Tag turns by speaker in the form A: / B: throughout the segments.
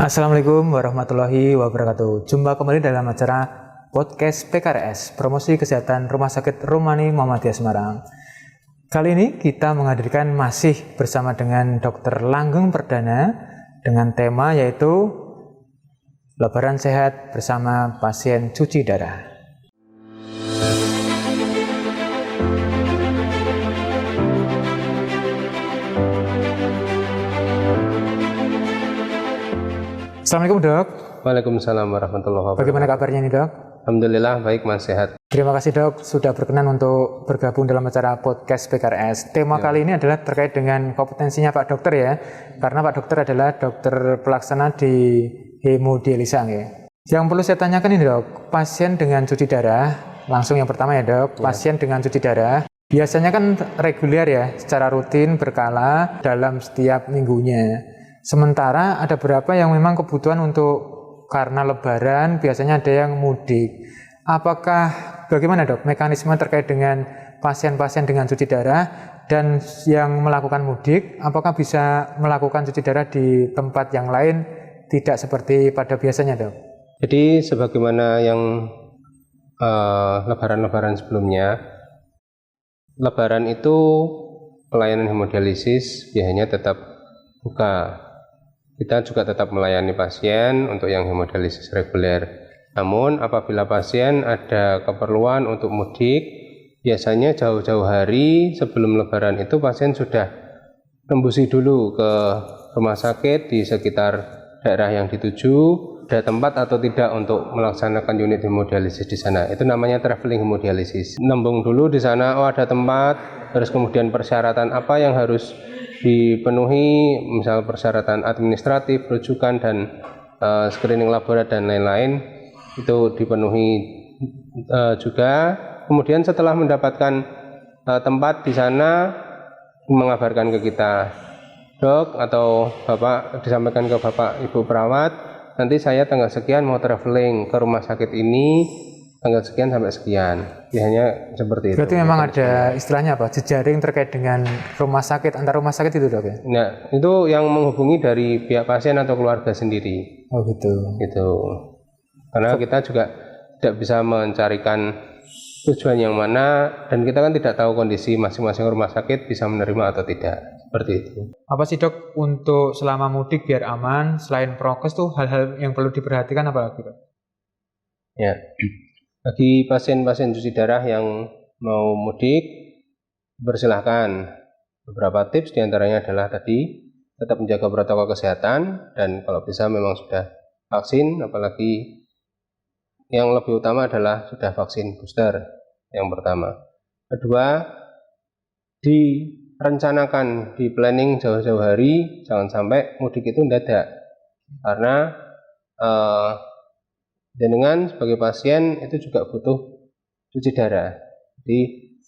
A: Assalamualaikum warahmatullahi wabarakatuh. Jumpa kembali dalam acara podcast PKRS, Promosi Kesehatan Rumah Sakit Rumani Muhammadiyah Semarang. Kali ini kita menghadirkan masih bersama dengan Dr. Langgeng Perdana dengan tema yaitu Lebaran Sehat bersama pasien cuci darah. Assalamualaikum dok.
B: Waalaikumsalam warahmatullahi wabarakatuh.
A: Bagaimana kabarnya nih dok?
B: Alhamdulillah baik mas, sehat.
A: Terima kasih dok sudah berkenan untuk bergabung dalam acara podcast PKRS. Tema kali ini adalah terkait dengan kompetensinya Pak Dokter ya. Karena Pak Dokter adalah dokter pelaksana di hemodialisa ya. Yang perlu saya tanyakan ini dok, pasien dengan cuci darah, langsung yang pertama ya dok, pasien dengan cuci darah biasanya kan reguler ya, secara rutin berkala dalam setiap minggunya. Sementara ada beberapa yang memang kebutuhan untuk karena lebaran, biasanya ada yang mudik. Apakah bagaimana dok mekanisme terkait dengan pasien-pasien dengan cuci darah dan yang melakukan mudik, apakah bisa melakukan cuci darah di tempat yang lain tidak seperti pada biasanya dok?
B: Jadi sebagaimana yang lebaran-lebaran sebelumnya, lebaran itu pelayanan hemodialisis biasanya tetap buka. Kita juga tetap melayani pasien untuk yang hemodialisis reguler. Namun apabila pasien ada keperluan untuk mudik, biasanya jauh-jauh hari sebelum lebaran itu pasien sudah tembusi dulu ke rumah sakit di sekitar daerah yang dituju, ada tempat atau tidak untuk melaksanakan unit hemodialisis di sana. Itu namanya traveling hemodialisis. Nembung dulu di sana, oh ada tempat, terus kemudian persyaratan apa yang harus dipenuhi, misal persyaratan administratif, rujukan dan screening laborat dan lain-lain itu dipenuhi juga. Kemudian setelah mendapatkan tempat di sana mengabarkan ke kita, dok atau bapak, disampaikan ke bapak ibu perawat, nanti saya tanggal sekian mau traveling ke rumah sakit ini tanggal sekian sampai sekian, biasanya seperti itu.
A: Berarti memang ada istilahnya apa? Jejaring terkait dengan rumah sakit, antar rumah sakit itu dok ya?
B: Nah, itu yang menghubungi dari pihak pasien atau keluarga sendiri.
A: Oh gitu.
B: Gitu. Karena kita juga tidak bisa mencarikan tujuan yang mana dan kita kan tidak tahu kondisi masing-masing rumah sakit bisa menerima atau tidak. Seperti itu.
A: Apa sih dok untuk selama mudik biar aman, selain prokes tuh hal-hal yang perlu diperhatikan apa lagi dok?
B: Ya. Bagi pasien-pasien cuci darah yang mau mudik, persilahkan. Beberapa tips diantaranya adalah tadi, tetap menjaga protokol kesehatan, dan kalau bisa memang sudah vaksin, apalagi yang lebih utama adalah sudah vaksin booster, yang pertama. Kedua, direncanakan, di planning jauh-jauh hari, jangan sampai mudik itu mendadak. Karena dengan sebagai pasien itu juga butuh cuci darah. Jadi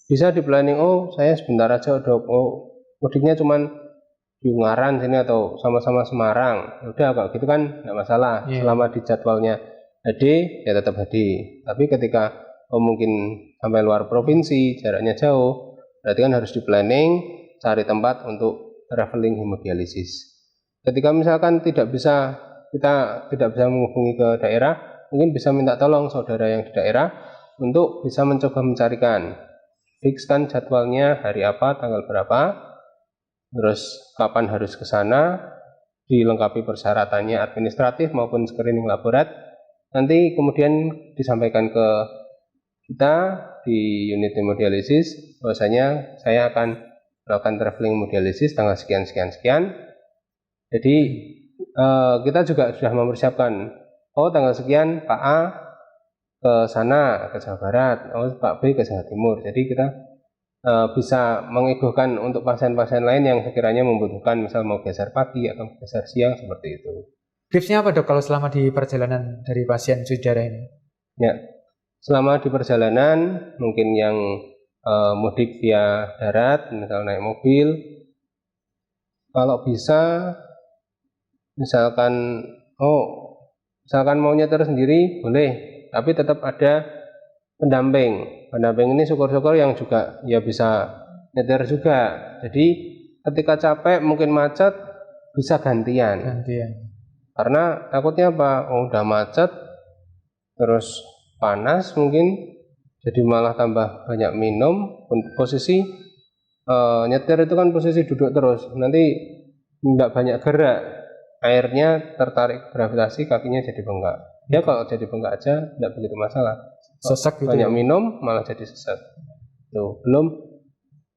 B: bisa di planning, oh saya sebentar aja dok, oh mudiknya cuman di Ungaran sini atau sama-sama Semarang. Udah kalau gitu kan nggak masalah, selama di jadwalnya HD ya tetap HD. Tapi ketika mungkin sampai luar provinsi, jaraknya jauh, berarti kan harus di planning, cari tempat untuk traveling hemodialisis. Ketika misalkan kita tidak bisa menghubungi ke daerah, mungkin bisa minta tolong saudara yang di daerah untuk bisa mencoba mencarikan, fikskan jadwalnya hari apa, tanggal berapa, terus kapan harus ke sana, dilengkapi persyaratannya administratif maupun screening laborat. Nanti kemudian disampaikan ke kita di unit hemodialisis bahwasanya saya akan melakukan traveling hemodialisis tanggal sekian. Jadi kita juga sudah mempersiapkan, oh tanggal sekian Pak A ke sana, ke Jawa Barat, oh Pak B ke Jawa Timur. Jadi kita bisa mengegokan untuk pasien-pasien lain yang sekiranya membutuhkan, misal mau geser pagi atau geser siang, seperti itu.
A: Tipsnya apa dok kalau selama di perjalanan dari pasien cuci darah ini?
B: Ya, selama di perjalanan mungkin yang mudik via darat, misal naik mobil, kalau bisa misalkan mau nyetir sendiri boleh, tapi tetap ada pendamping. Pendamping ini syukur-syukur yang juga ya bisa nyetir juga. Jadi ketika capek mungkin macet bisa gantian. Karena takutnya apa? Oh, udah macet, terus panas mungkin, jadi malah tambah banyak minum. Posisi nyetir itu kan posisi duduk terus, nanti nggak banyak gerak, airnya tertarik gravitasi, kakinya jadi bengkak. Ya kalau jadi bengkak aja nggak begitu masalah.
A: Sesek gitu
B: Banyak
A: ya.
B: minum malah jadi sesat. Tuh, belum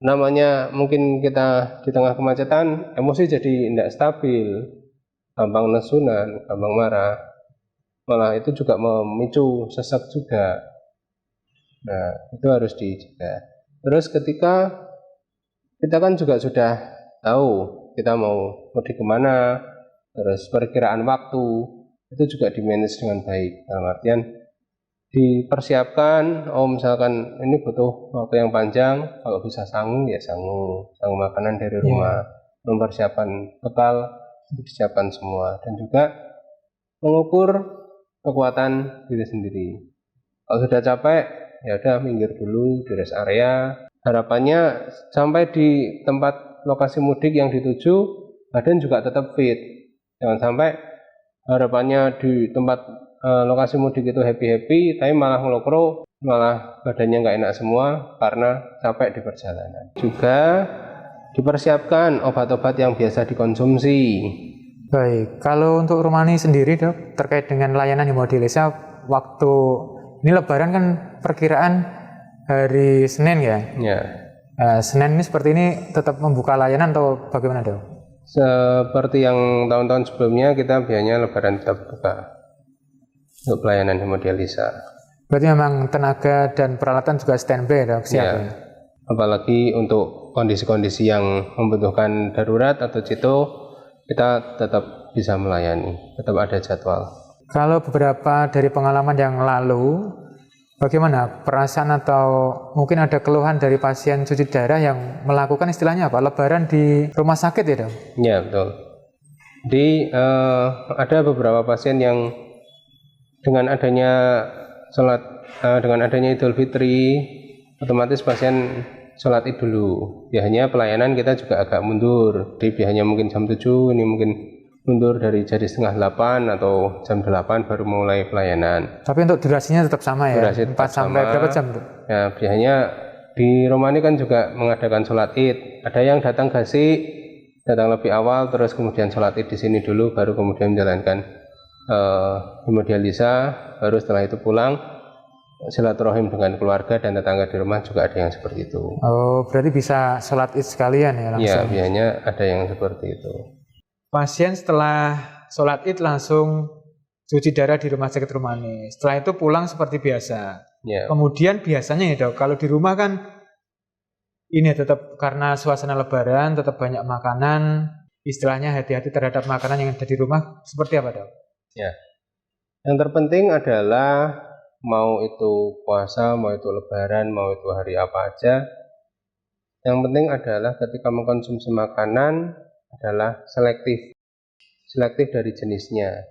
B: namanya mungkin kita di tengah kemacetan emosi jadi tidak stabil, gampang nesunan, gampang marah, malah itu juga memicu sesak juga. Nah, itu harus dijaga. Terus ketika kita kan juga sudah tahu kita mau mudik kemana, terus perkiraan waktu itu juga di-manage dengan baik. Dalam artian dipersiapkan, oh misalkan ini butuh waktu yang panjang, kalau bisa sangu ya sangu makanan dari rumah, mempersiapkan bekal itu disiapkan semua, dan juga mengukur kekuatan diri sendiri. Kalau sudah capek ya udah minggir dulu di rest area. Harapannya sampai di tempat lokasi mudik yang dituju badan juga tetap fit, jangan sampai harapannya di tempat lokasi mudik itu happy tapi malah ngelokro, malah badannya nggak enak semua karena capek di perjalanan. Juga dipersiapkan obat-obat yang biasa dikonsumsi.
A: Baik, kalau untuk Rumani sendiri Dok, terkait dengan layanan hemodialisa, waktu ini Lebaran kan perkiraan hari Senin ya?
B: Ya.
A: Senin ini seperti ini tetap membuka layanan atau bagaimana Dok?
B: Seperti yang tahun-tahun sebelumnya, kita biasanya Lebaran tetap buka untuk pelayanan hemodialisa.
A: Berarti memang tenaga dan peralatan juga standby Dok, siap ya?
B: Apalagi untuk kondisi-kondisi yang membutuhkan darurat atau CITO, kita tetap bisa melayani, tetap ada jadwal.
A: Kalau beberapa dari pengalaman yang lalu, bagaimana perasaan atau mungkin ada keluhan dari pasien cuci darah yang melakukan istilahnya apa? Lebaran di rumah sakit ya Dok?
B: Ya betul. Jadi ada beberapa pasien yang dengan adanya Idul Fitri, otomatis pasien sholat id dulu. Biasanya pelayanan kita juga agak mundur. Jadi biasanya mungkin jam 7, ini mungkin mundur dari jadi setengah 8 atau jam 8 baru mulai pelayanan.
A: Tapi untuk durasinya tetap sama ya?
B: Durasi
A: 4 sampai
B: sama.
A: berapa jam tuh?
B: Ya, biasanya di Romani kan juga mengadakan sholat id. Ada yang datang datang lebih awal, terus kemudian sholat id di sini dulu, baru kemudian menjalankan hemodialisa, baru setelah itu pulang silaturahim dengan keluarga dan tetangga di rumah, juga ada yang seperti itu.
A: Oh, berarti bisa sholat id sekalian ya langsung?
B: Ya, biasanya ada yang seperti itu.
A: Pasien setelah sholat id langsung cuci darah di rumah sakit Rumani. Setelah itu pulang seperti biasa.
B: Ya.
A: Kemudian biasanya ya Dok, kalau di rumah kan ini tetap karena suasana Lebaran, tetap banyak makanan. Istilahnya hati-hati terhadap makanan yang ada di rumah. Seperti apa Dok?
B: Ya. Yang terpenting adalah mau itu puasa, mau itu Lebaran, mau itu hari apa aja, yang penting adalah ketika mengkonsumsi makanan adalah selektif dari jenisnya.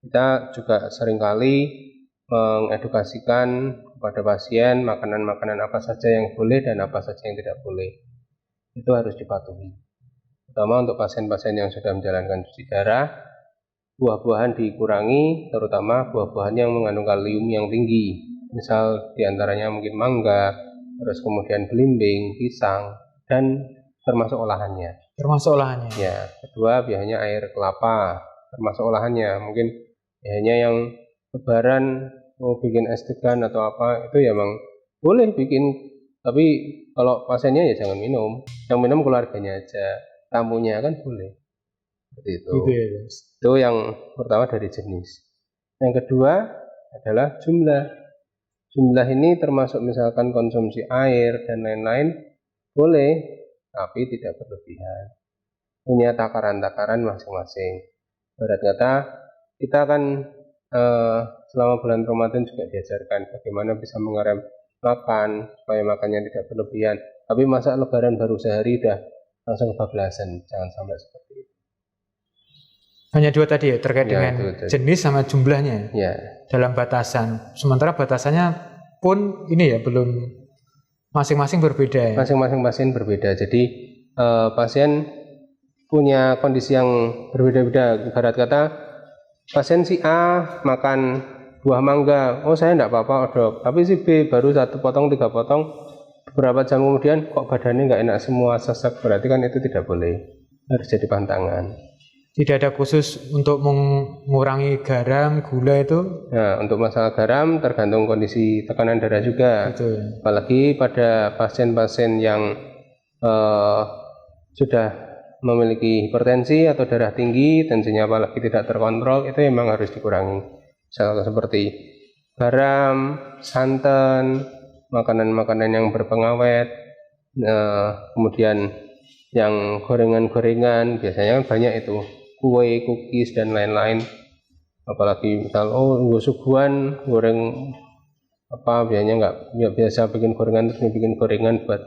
B: Kita juga seringkali mengedukasikan kepada pasien makanan-makanan apa saja yang boleh dan apa saja yang tidak boleh. Itu harus dipatuhi. Terutama untuk pasien-pasien yang sudah menjalankan cuci darah, buah-buahan dikurangi, terutama buah-buahan yang mengandung kalium yang tinggi. Misal diantaranya mungkin mangga, terus kemudian belimbing, pisang, dan termasuk olahannya.
A: Termasuk olahannya?
B: Ya, kedua biasanya air kelapa, termasuk olahannya. Mungkin biasanya yang Lebaran mau bikin es degan atau apa, itu ya memang boleh bikin, tapi kalau pasiennya ya jangan minum. Yang minum keluarganya aja, tamunya kan boleh. Seperti itu. Itu yang pertama dari jenis. Yang kedua adalah jumlah. Jumlah ini termasuk misalkan konsumsi air dan lain-lain boleh, tapi tidak berlebihan. Punya takaran-takaran masing-masing. Ibarat kata kita kan selama bulan Ramadan juga diajarkan bagaimana bisa mengerem makan supaya makannya tidak berlebihan. Tapi masa Lebaran baru sehari dah langsung kebablasan, jangan sampai seperti itu.
A: Hanya dua tadi ya, terkait dengan jenis sama jumlahnya dalam batasan. Sementara batasannya pun ini ya belum, masing-masing berbeda ya?
B: Masing-masing pasien berbeda. Jadi pasien punya kondisi yang berbeda-beda. Ibarat kata pasien si A makan buah mangga, oh saya enggak apa-apa dok, tapi si B baru 1 potong 3 potong, beberapa jam kemudian kok badannya nggak enak semua, sesek, berarti kan itu tidak boleh, harus jadi pantangan.
A: Tidak ada khusus untuk mengurangi garam, gula itu?
B: Nah, untuk masalah garam tergantung kondisi tekanan darah juga.
A: Betul.
B: Apalagi pada pasien-pasien yang sudah memiliki hipertensi atau darah tinggi, tensinya apalagi tidak terkontrol, itu memang harus dikurangi. Misalnya seperti garam, santan, makanan-makanan yang berpengawet, kemudian yang gorengan-gorengan, biasanya kan banyak itu, kue, cookies, dan lain-lain. Apalagi misal, suguhan goreng apa, biasanya nggak biasa bikin gorengan, terus bikin gorengan buat,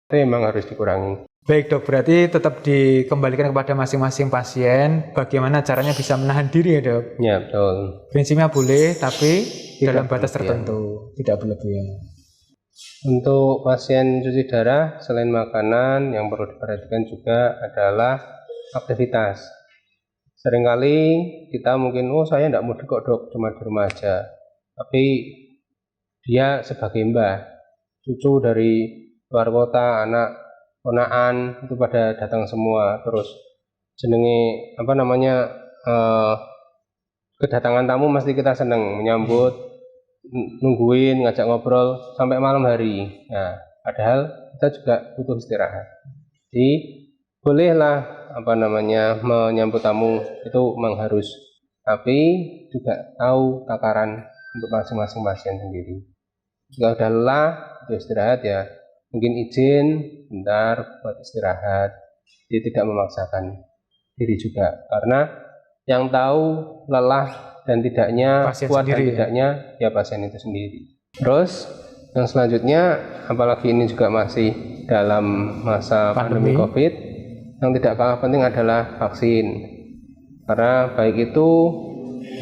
B: itu memang harus dikurangi.
A: Baik dok, berarti tetap dikembalikan kepada masing-masing pasien bagaimana caranya bisa menahan diri ya dok?
B: Ya betul.
A: Prinsipnya boleh, tapi dalam batas
B: berlebihan.
A: tertentu, tidak berlebihan.
B: Untuk pasien cuci darah, selain makanan, yang perlu diperhatikan juga adalah aktivitas. Seringkali kita mungkin, saya tidak mudik kok dok, cuma di rumah aja. Tapi dia sebagai mbah, cucu dari luar kota, anak, ponaan, itu pada datang semua. Terus jenenge kedatangan tamu mesti kita seneng menyambut, nungguin, ngajak ngobrol sampai malam hari. Nah, padahal kita juga butuh istirahat. Jadi bolehlah menyambut tamu itu memang harus, tapi juga tahu takaran untuk masing-masing pasien sendiri. Jika udah lelah, untuk istirahat ya mungkin izin bentar buat istirahat. Jadi tidak memaksakan diri juga, karena yang tahu lelah dan tidaknya,
A: Pasien
B: kuat dan
A: sendiri,
B: tidaknya ya pasien itu sendiri. Terus yang selanjutnya, apalagi ini juga masih dalam masa pandemi COVID, yang tidak kalah penting adalah vaksin. Karena baik itu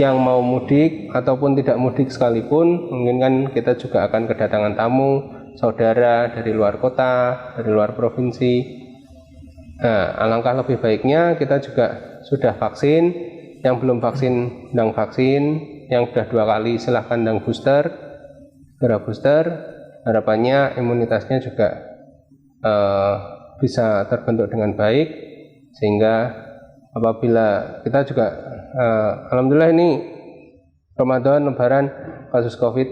B: yang mau mudik ataupun tidak mudik sekalipun, mungkin kan kita juga akan kedatangan tamu, saudara dari luar kota, dari luar provinsi. Nah, alangkah lebih baiknya kita juga sudah vaksin. Yang belum vaksin, ndang vaksin. Yang sudah 2 kali silahkan ndang booster. Segera booster, harapannya imunitasnya juga bisa terbentuk dengan baik, sehingga apabila kita juga alhamdulillah ini Ramadan, Lebaran, kasus COVID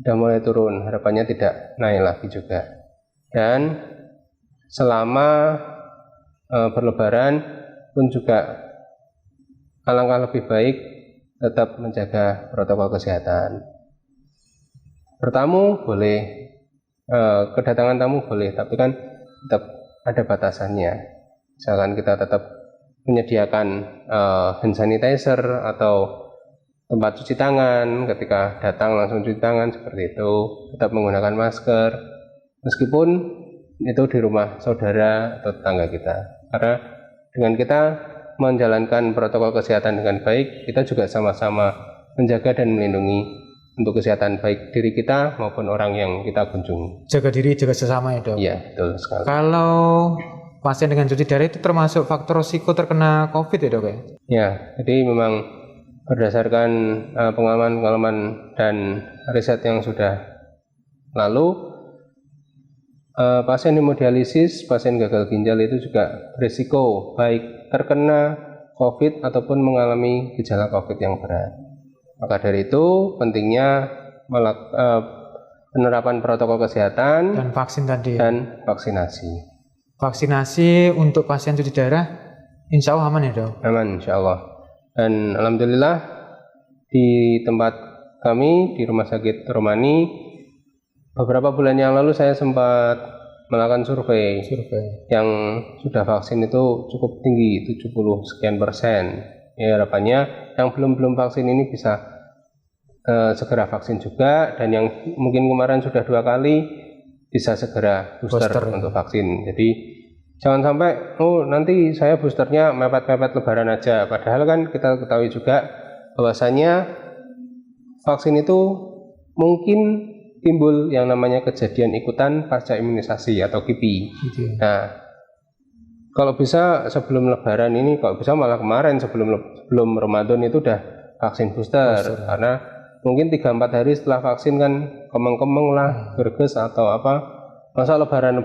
B: sudah mulai turun, harapannya tidak naik lagi juga. Dan selama berlebaran pun juga alangkah lebih baik tetap menjaga protokol kesehatan. Bertamu boleh, kedatangan tamu boleh, tapi kan tetap ada batasannya. Misalkan kita tetap menyediakan hand sanitizer atau tempat cuci tangan, ketika datang langsung cuci tangan seperti itu, tetap menggunakan masker, meskipun itu di rumah saudara atau tetangga kita. Karena dengan kita menjalankan protokol kesehatan dengan baik, kita juga sama-sama menjaga dan melindungi untuk kesehatan baik diri kita maupun orang yang kita kunjungi.
A: Jaga diri, jaga sesama ya dok?
B: Iya, betul sekali.
A: Kalau pasien dengan cuci darah itu termasuk faktor risiko terkena COVID ya dok ya?
B: Ya, jadi memang berdasarkan pengalaman dan riset yang sudah lalu, pasien hemodialisis, pasien gagal ginjal itu juga risiko baik terkena COVID ataupun mengalami gejala COVID yang berat. Maka dari itu pentingnya penerapan protokol kesehatan
A: dan vaksin tadi
B: dan vaksinasi.
A: Vaksinasi untuk pasien cuci darah insya Allah aman ya dok?
B: Aman insya Allah. Dan alhamdulillah di tempat kami di Rumah Sakit Romani, beberapa bulan yang lalu saya sempat melakukan survei. Yang sudah vaksin itu cukup tinggi, 70 sekian persen. Ya, harapannya yang belum vaksin ini bisa segera vaksin juga, dan yang mungkin kemarin sudah 2 kali bisa segera booster untuk vaksin. Jadi jangan sampai nanti saya boosternya mepet-mepet lebaran aja, padahal kan kita ketahui juga bahwasanya vaksin itu mungkin timbul yang namanya kejadian ikutan pasca imunisasi atau KIPI. Nah, kalau bisa sebelum lebaran ini, kalau bisa malah kemarin sebelum Ramadan itu udah vaksin booster. Karena mungkin 3-4 hari setelah vaksin kan kemeng-kemeng lah, greges atau apa. Masa lebaran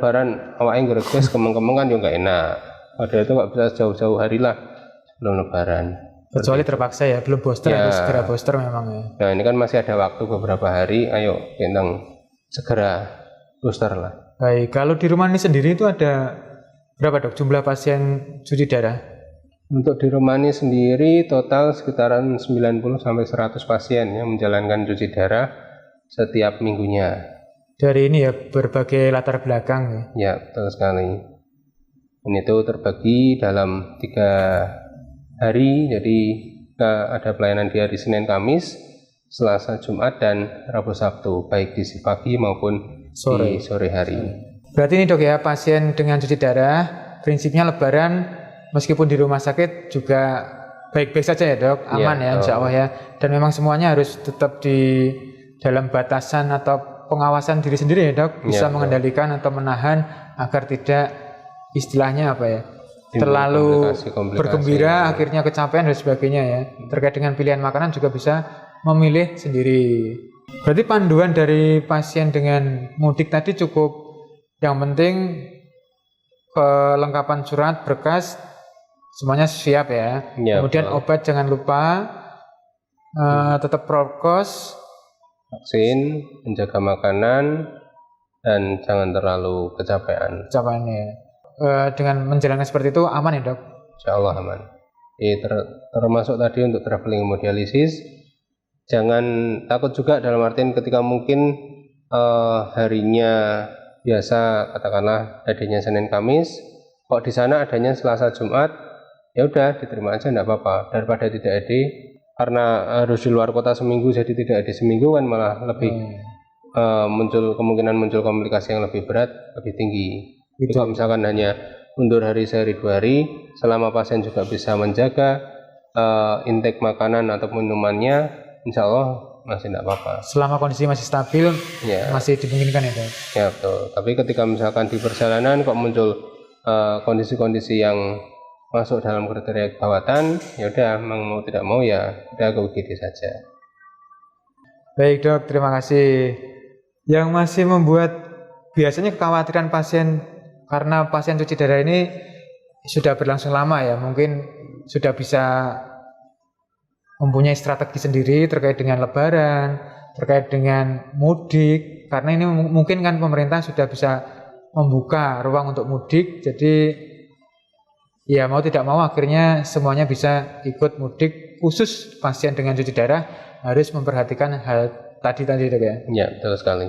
B: awalnya greges kemeng-kemeng kan juga nggak enak. Padahal itu nggak bisa jauh-jauh hari lah sebelum lebaran.
A: Kecuali terpaksa ya, belum booster harus segera booster memang ya.
B: Nah ini kan masih ada waktu beberapa hari, ayo kita segera booster lah.
A: Baik, kalau di rumah ini sendiri itu ada berapa dok jumlah pasien cuci darah?
B: Untuk di rumah ini sendiri total sekitaran 90-100 pasien yang menjalankan cuci darah setiap minggunya.
A: Dari ini ya berbagai latar belakang ya?
B: Ya betul sekali. Ini itu terbagi dalam 3 hari, jadi kita ada pelayanan di hari Senin, Kamis, Selasa, Jumat, dan Rabu, Sabtu, baik di pagi maupun di sore hari.
A: Berarti ini dok ya, pasien dengan cuci darah, prinsipnya lebaran, meskipun di rumah sakit juga baik-baik saja ya dok, aman ya insya Allah ya. Dan memang semuanya harus tetap di dalam batasan atau pengawasan diri sendiri ya dok, bisa mengendalikan atau menahan agar tidak istilahnya apa ya, terlalu bergembira, akhirnya kecapean dan sebagainya ya. Terkait dengan pilihan makanan juga bisa memilih sendiri. Berarti panduan dari pasien dengan mudik tadi cukup, yang penting kelengkapan surat, berkas, semuanya siap ya. Kemudian obat jangan lupa, tetap prokes,
B: vaksin, menjaga makanan, dan jangan terlalu kecapean.
A: Dengan menjalankan seperti itu aman ya dok?
B: Insya Allah aman. Termasuk tadi untuk traveling hemodialisis, jangan takut juga dalam artian ketika mungkin harinya biasa katakanlah adanya Senin Kamis, kok di sana adanya Selasa Jumat, ya udah diterima aja enggak apa-apa, daripada tidak ada karena harus di luar kota seminggu jadi tidak ada seminggu kan malah lebih kemungkinan muncul komplikasi yang lebih berat, lebih tinggi. Itu kalau misalkan hanya mundur hari sehari 2 hari, selama pasien juga bisa menjaga intake makanan atau minumannya, insya Allah masih tidak apa-apa.
A: Selama kondisi masih stabil, masih dimungkinkan ya dok?
B: Ya betul. Tapi ketika misalkan di perjalanan kok muncul kondisi-kondisi yang masuk dalam kriteria gawatan, ya udah mau tidak mau ya udah ke UGD saja.
A: Baik dok, terima kasih. Yang masih membuat biasanya kekhawatiran pasien karena pasien cuci darah ini sudah berlangsung lama ya, mungkin sudah bisa mempunyai strategi sendiri terkait dengan lebaran, terkait dengan mudik, karena ini mungkin kan pemerintah sudah bisa membuka ruang untuk mudik, jadi ya mau tidak mau akhirnya semuanya bisa ikut mudik, khusus pasien dengan cuci darah harus memperhatikan hal tadi dok ya?
B: Ya betul sekali.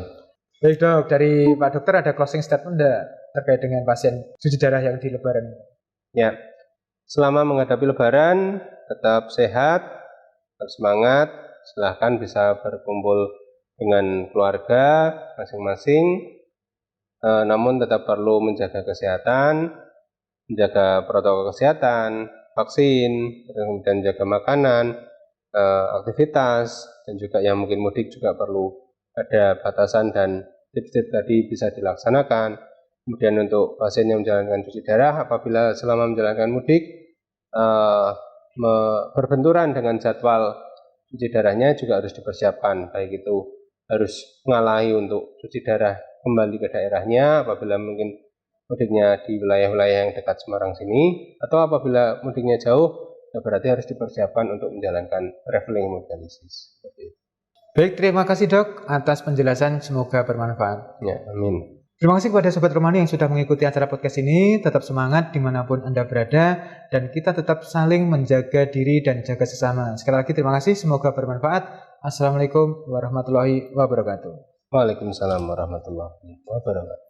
A: Baik dok, dari Pak Dokter ada closing statement enggak terkait dengan pasien cuci darah yang di lebaran?
B: Ya, selama menghadapi lebaran tetap sehat, tetap semangat, silahkan bisa berkumpul dengan keluarga masing-masing, namun tetap perlu menjaga kesehatan, menjaga protokol kesehatan, vaksin, kemudian jaga makanan, aktivitas, dan juga yang mungkin mudik juga perlu ada batasan dan tips-tips tadi bisa dilaksanakan. Kemudian untuk pasien yang menjalankan cuci darah, apabila selama menjalankan mudik berbenturan dengan jadwal cuci darahnya juga harus dipersiapkan, baik itu harus mengalahi untuk cuci darah kembali ke daerahnya apabila mungkin mudiknya di wilayah-wilayah yang dekat Semarang sini, atau apabila mudiknya jauh, ya berarti harus dipersiapkan untuk menjalankan traveling hemodialisis.
A: Baik, terima kasih dok atas penjelasan, semoga bermanfaat.
B: Ya, amin.
A: Terima kasih kepada Sobat Romani yang sudah mengikuti acara podcast ini. Tetap semangat dimanapun Anda berada, dan kita tetap saling menjaga diri dan jaga sesama. Sekali lagi terima kasih, semoga bermanfaat. Assalamualaikum warahmatullahi wabarakatuh.
B: Waalaikumsalam warahmatullahi wabarakatuh.